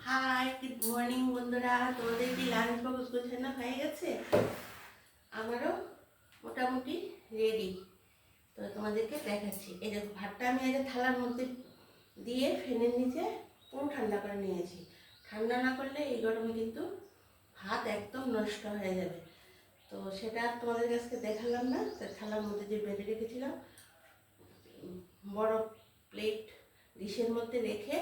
High, good morning বন্ধুরা। তোমাদের কি লাঞ্চ বক্স গোছানো হয়ে গেছে? আমারও মোটামুটি রেডি। তো তোমাদেরকে দেখাচ্ছি। এই দেখো, ভাতটা আমি আগে থালার মধ্যে দিয়ে ফ্যানের নিচে পুরো ঠান্ডা করে নিয়েছি। ঠান্ডা না করলে এই গরমে কিন্তু ভাত একদম নষ্ট হয়ে যাবে। তো সেটা তোমাদের কাছে দেখালাম না। তো থালার মধ্যে যে বেঁধে রেখেছিলাম, বড় প্লেট ডিশের মধ্যে রেখে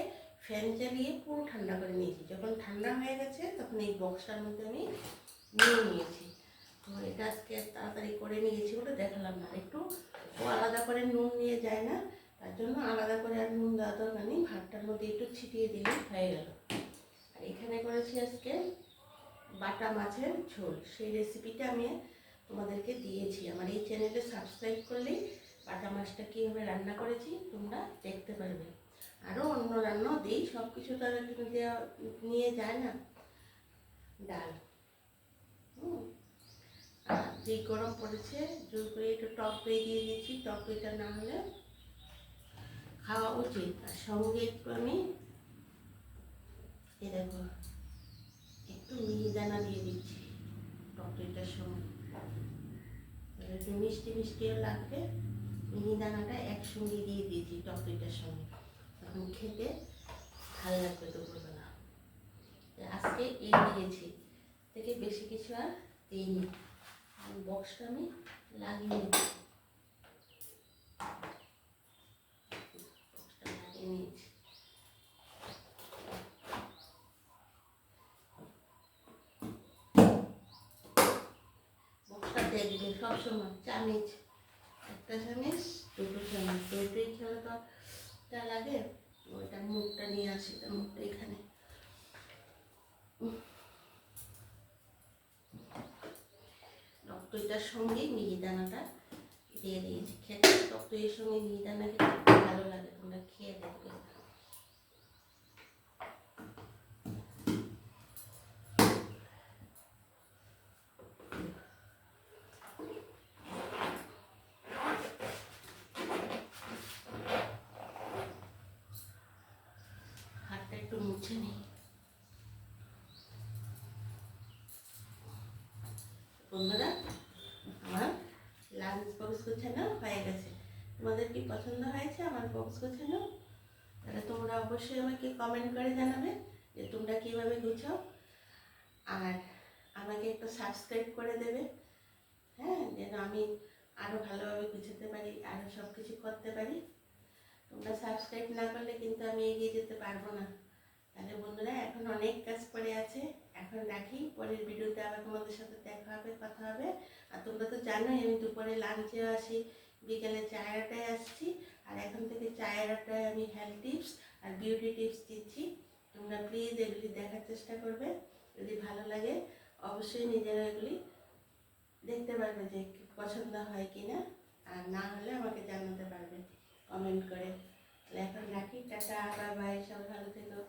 ফ্যান চালিয়ে পুরো ঠান্ডা করে নিয়েছি। যখন ঠান্ডা হয়ে গেছে তখন এই বক্সটার মধ্যে আমি নিয়ে নিয়েছি। তো এটা আজকে তাড়াতাড়ি করে নিয়েছি বলে দেখালাম না। একটু ও আলাদা করে নুন নিয়ে যায় না, তার জন্য আলাদা করে আর নুন দেওয়া দরকার নেই। ভাতটার মধ্যে একটু ছিটিয়ে দিলে হয়ে গেল। আর এখানে করেছি আজকে বাটা মাছের ঝোল। সেই রেসিপিটা আমি তোমাদেরকে দিয়েছি। আমার এই চ্যানেলে সাবস্ক্রাইব করলেই বাটা মাছটা কীভাবে রান্না করেছি তোমরা দেখতে পারবে। আরও অন্য রান্নাও দিই, সব কিছু তো আর দেওয়া নিয়ে যায় না। ডাল, আর যে গরম পড়েছে জোর করে একটু টক দই দিয়ে দিয়েছি। টক দইটা না হলে খাওয়া উচিত। আর সঙ্গে একটু আমি এই দেখো একটু মিহিদানা দিয়ে দিচ্ছি টক দইটার সঙ্গে। একটু মিষ্টি মিষ্টিও লাগবে। মিহিদানাটা একসঙ্গে দিয়ে দিয়েছি টক দইটার সঙ্গে, তখন খেতে ভালো লাগবে দুপুরবেলা। আজকে এই দিয়েছি, থেকে বেশি কিছু আর দিইনি। বক্সটা আমি লাগিয়ে নেব। বক্সটা লাগিয়ে নিয়েছি। বক্সটা দেখবে সবসময় চামিচ, একটা চামিচ, দুটো চামিচ, দুটোই খেলে তো যা লাগে। ওইটা মুখটা নিয়ে আসি, তার মুখটা এখানে। টক দইটার সঙ্গে মিহিদানাটা দিয়ে দিয়েছি। খেতে টক দইয়ের সঙ্গে মিহিদানা খেতে ভালো লাগে, তোমরা খেয়ে দেখবে। হাতটা একটু মুছে নিই। বন্ধুরা, আমার লাঞ্চ বক্স গোছানো হয়ে গেছে। তোমাদের কি পছন্দ হয়েছে আমার বক্স গোছানো? তাহলে তোমরা অবশ্যই আমাকে কমেন্ট করে জানাবে যে তোমরা কীভাবে গুছাও। আর আমাকে একটু সাবস্ক্রাইব করে দেবে, হ্যাঁ, যেন আমি আরও ভালোভাবে গুছাতে পারি, আরও সব কিছু করতে পারি। তোমরা সাবস্ক্রাইব না করলে কিন্তু আমি এগিয়ে যেতে পারবো না। তাহলে বন্ধুরা, এখন অনেক কাজ পড়ে আছে, এখন রাখি। পরের ভিডিওতে আবার তোমাদের সাথে দেখা হবে, কথা হবে। আর তোমরা তো জানোই আমি দুপুরে লাঞ্চেও আসি, বিকেলে চায়ের আড্ডায় আসছি। আর এখন থেকে চায়ের আড্ডায় আমি হেলথ টিপস আর বিউটি টিপস দিচ্ছি। তোমরা প্লিজ এগুলি দেখার চেষ্টা করবে। যদি ভালো লাগে অবশ্যই নিজেরা এগুলি দেখতে পারবে যে পছন্দ হয় কি না। আর না হলে আমাকে জানাতে পারবে কমেন্ট করে। তাহলে এখন রাখি, টাটা, বাই বাই, সবাই ভালো থেকো।